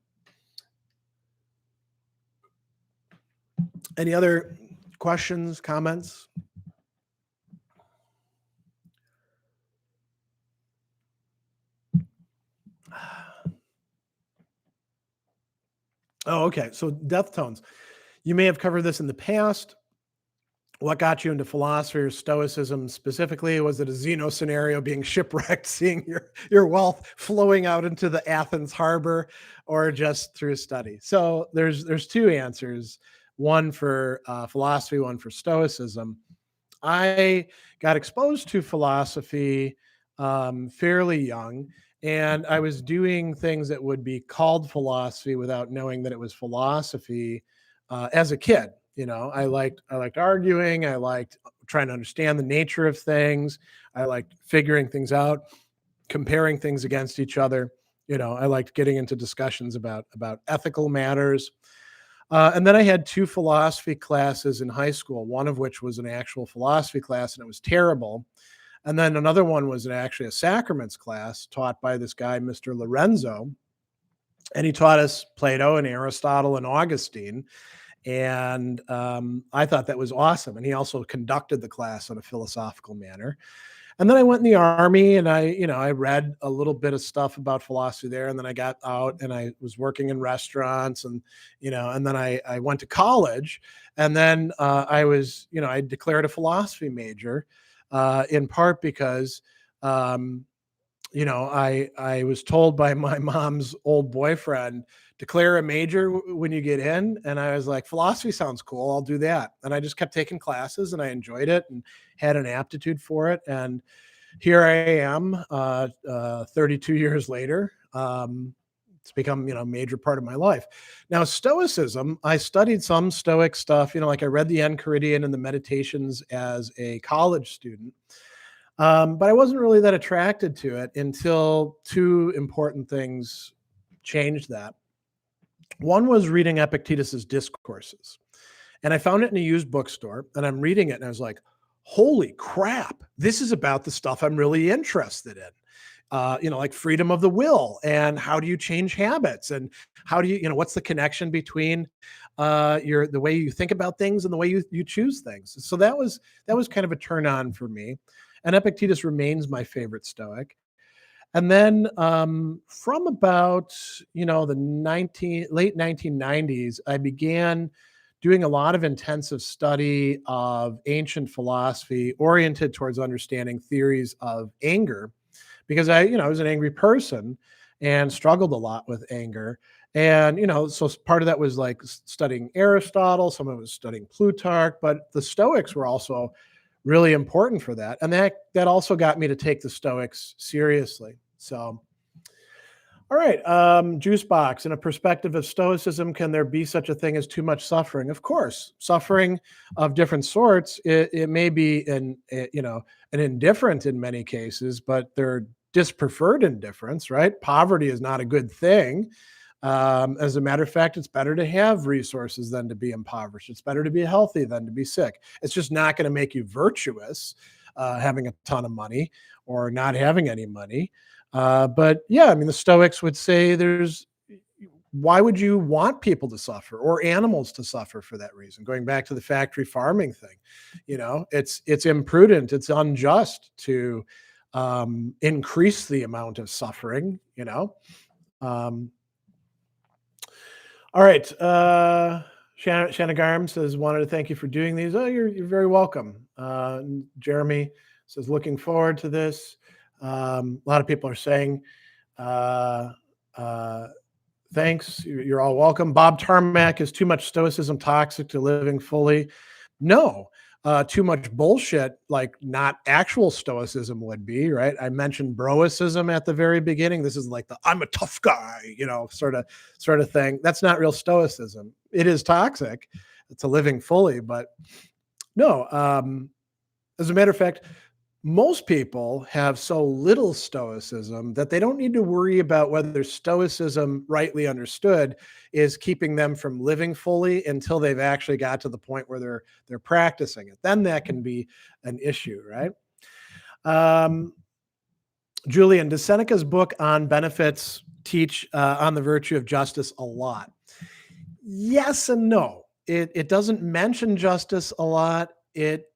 Any other questions, comments? Oh, okay. So death tones. You may have covered this in the past. What got you into philosophy or Stoicism specifically? Was it a Zeno scenario, being shipwrecked, seeing your wealth flowing out into the Athens harbor, or just through study? So there's two answers, one for philosophy, one for Stoicism. I got exposed to philosophy fairly young, and I was doing things that would be called philosophy without knowing that it was philosophy as a kid. I liked arguing. I liked trying to understand the nature of things. I liked figuring things out, comparing things against each other. I liked getting into discussions about ethical matters. And then I had two philosophy classes in high school, one of which was an actual philosophy class, and it was terrible. And then another one was actually a sacraments class taught by this guy, Mr. Lorenzo. And he taught us Plato and Aristotle and Augustine. And I thought that was awesome. And he also conducted the class in a philosophical manner. And then I went in the army, and I read a little bit of stuff about philosophy there. And then I got out and I was working in restaurants, and then I went to college, and then I declared a philosophy major, in part because, I was told by my mom's old boyfriend, declare a major when you get in. And I was like, philosophy sounds cool. I'll do that. And I just kept taking classes, and I enjoyed it and had an aptitude for it. And here I am, 32 years later. It's become, a major part of my life. Now, Stoicism, I studied some Stoic stuff, like I read the Enchiridion and the Meditations as a college student. But I wasn't really that attracted to it until two important things changed that. One was reading Epictetus's discourses. And I found it in a used bookstore, and I'm reading it, and I was like, holy crap, this is about the stuff I'm really interested in. Like freedom of the will, and how do you change habits, and how do what's the connection between the way you think about things and the way you choose things. So that was kind of a turn on for me. And Epictetus remains my favorite Stoic. And then from about the late 1990s, I began doing a lot of intensive study of ancient philosophy oriented towards understanding theories of anger, because I was an angry person and struggled a lot with anger. And so part of that was like studying Aristotle, some of it was studying Plutarch, but the Stoics were also really important for that. And that also got me to take the Stoics seriously. So, all right, Juice Box. In a perspective of Stoicism, can there be such a thing as too much suffering? Of course, suffering of different sorts. It may be an indifferent in many cases, but they're dispreferred indifference, right? Poverty is not a good thing. As a matter of fact, it's better to have resources than to be impoverished. It's better to be healthy than to be sick. It's just not going to make you virtuous, having a ton of money or not having any money. But yeah, I mean, the Stoics would say why would you want people to suffer or animals to suffer for that reason? Going back to the factory farming thing, it's imprudent, it's unjust to increase the amount of suffering, Um, all right. Shanna Garm says, wanted to thank you for doing these. Oh, you're very welcome. Jeremy says, looking forward to this. A lot of people are saying, thanks. You're all welcome. Bob Tarmac, is too much stoicism toxic to living fully? No. Too much bullshit, like not actual stoicism would be, right? I mentioned broicism at the very beginning. This is like the I'm a tough guy, sort of thing. That's not real stoicism. It is toxic to living fully, but No, as a matter of fact, most people have so little stoicism that they don't need to worry about whether stoicism, rightly understood, is keeping them from living fully until they've actually got to the point where they're practicing it. Then that can be an issue, right? Um, Julian, does Seneca's book on benefits teach on the virtue of justice a lot? Yes and no. It doesn't mention justice a lot. It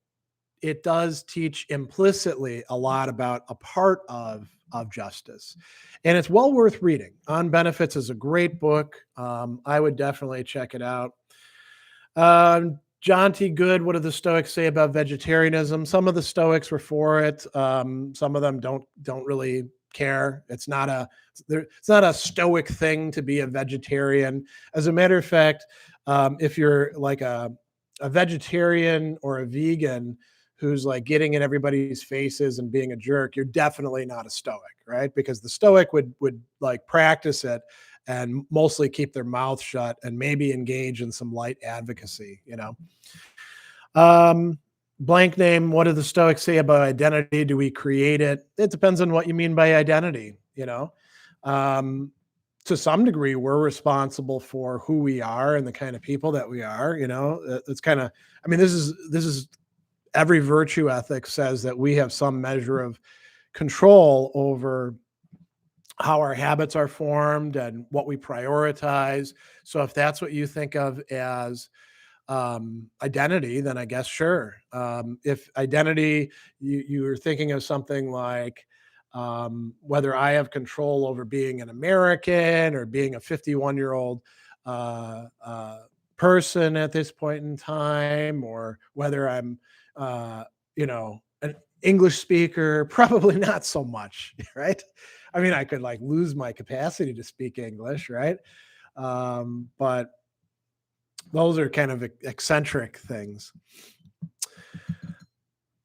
does teach implicitly a lot about a part of justice, and it's well worth reading. On Benefits is a great book. I would definitely check it out. John T. Good, what do the Stoics say about vegetarianism? Some of the Stoics were for it. Some of them don't really care. It's not a Stoic thing to be a vegetarian. As a matter of fact, if you're like a vegetarian or a vegan who's like getting in everybody's faces and being a jerk, you're definitely not a Stoic, right? Because the Stoic would like practice it and mostly keep their mouth shut and maybe engage in some light advocacy, you know. Blank name, what do the Stoics say about identity? Do we create it? It depends on what you mean by identity, you know. Um, to some degree, we're responsible for who we are and the kind of people that we are, you know. It's kind of, I mean, this is every virtue ethic says that we have some measure of control over how our habits are formed and what we prioritize. So if that's what you think of as identity, then I guess sure. If identity, you are thinking of something like whether I have control over being an American or being a 51-year-old person at this point in time, or whether I'm, an English speaker, probably not so much, right? I mean, I could like lose my capacity to speak English, right? But those are kind of eccentric things.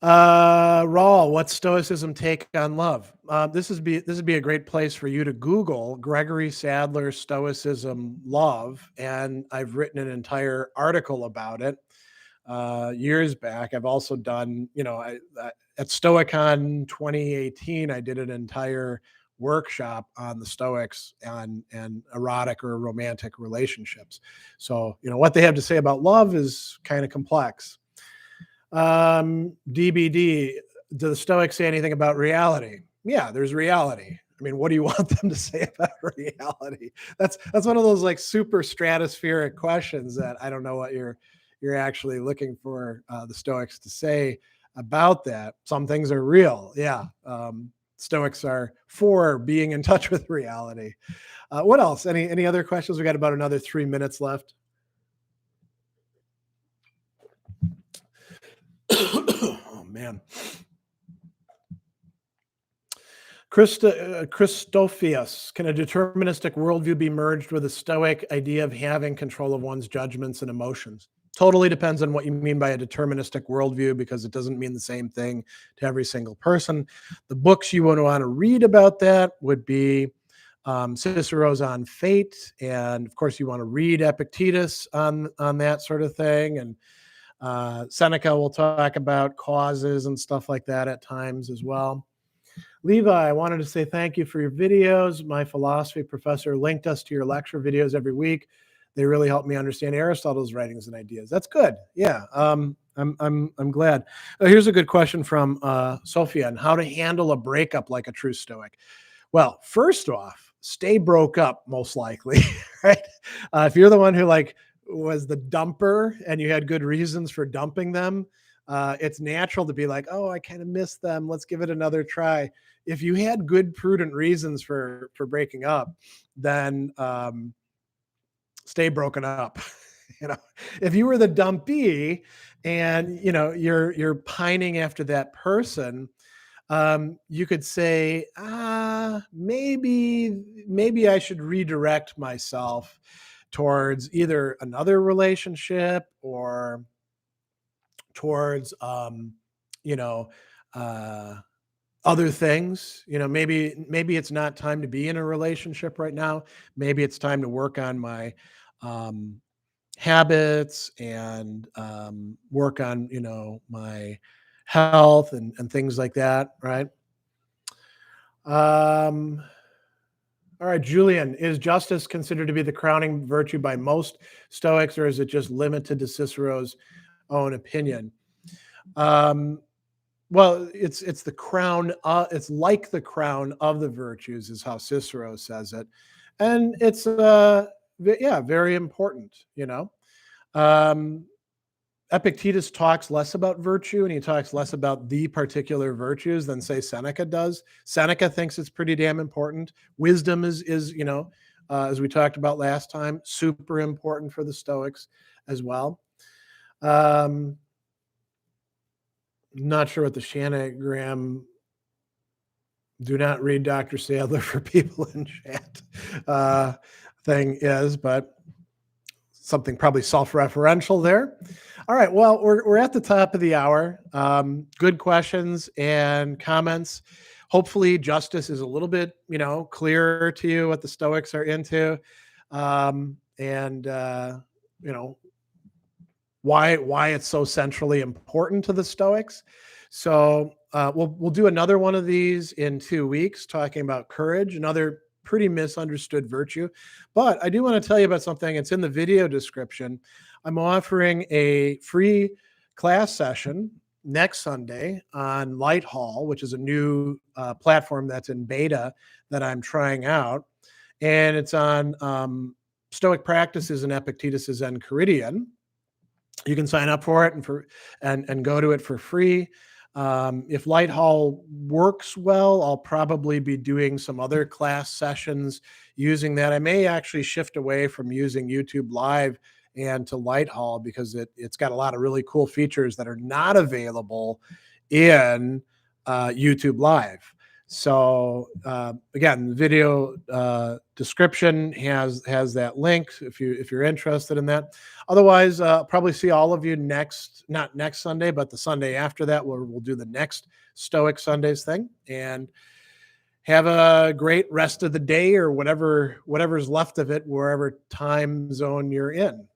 Raul, what's Stoicism take on love? This would be a great place for you to Google Gregory Sadler Stoicism love, and I've written an entire article about it years back. I've also done, at Stoicon 2018, I did an entire workshop on the Stoics and erotic or romantic relationships. So, what they have to say about love is kind of complex. DBD, do the Stoics say anything about reality? Yeah, there's reality. I mean, what do you want them to say about reality? That's one of those like super stratospheric questions that I don't know what you're actually looking for the Stoics to say about that. Some things are real. Yeah. Stoics are for being in touch with reality. What else? Any other questions? We got about another 3 minutes left. Oh man. Christophius, can a deterministic worldview be merged with a Stoic idea of having control of one's judgments and emotions? Totally depends on what you mean by a deterministic worldview, because it doesn't mean the same thing to every single person. The books you would want to read about that would be Cicero's on fate, and of course you want to read Epictetus on that sort of thing, and Seneca will talk about causes and stuff like that at times as well. Levi, I wanted to say thank you for your videos. My philosophy professor linked us to your lecture videos every week. They really helped me understand Aristotle's writings and ideas. That's good. Yeah, I'm glad. Here's a good question from Sophia on how to handle a breakup like a true Stoic. Well, first off, stay broke up most likely, right? If you're the one who like was the dumper and you had good reasons for dumping them, it's natural to be like, oh, I kind of miss them. Let's give it another try. If you had good, prudent reasons for breaking up, then stay broken up. If you were the dumpee and you're pining after that person, you could say, maybe I should redirect myself towards either another relationship or towards other things. Maybe it's not time to be in a relationship right now. Maybe it's time to work on my habits and work on, my health and things like that, right? Um, all right, Julian, is justice considered to be the crowning virtue by most Stoics, or is it just limited to Cicero's own opinion? Um, well, it's the crown. It's like the crown of the virtues, is how Cicero says it, and it's yeah, very important. Um, Epictetus talks less about virtue and he talks less about the particular virtues than say Seneca does. Seneca thinks it's pretty damn important. Wisdom is as we talked about last time, super important for the Stoics as well. Um, not sure what the Shanagram. Do not read Dr. Sadler for people in chat thing is, but something probably self-referential there. All right, well, we're at the top of the hour. Good questions and comments. Hopefully, justice is a little bit, clearer to you what the Stoics are into, and why it's so centrally important to the Stoics. So we'll do another one of these in 2 weeks, talking about courage, another pretty misunderstood virtue. But I do want to tell you about something. It's in the video description. I'm offering a free class session next Sunday on Light Hall, which is a new platform that's in beta that I'm trying out. And it's on Stoic practices in Epictetus and Enchiridion. You can sign up for it and go to it for free. If Light Hall works well, I'll probably be doing some other class sessions using that. I may actually shift away from using YouTube Live and to Light Hall because it's got a lot of really cool features that are not available in YouTube Live. So again, the video description has that link if you're interested in that. Otherwise, probably see all of you not next Sunday, but the Sunday after that, where we'll do the next Stoic Sundays thing. And have a great rest of the day or whatever's left of it, wherever time zone you're in.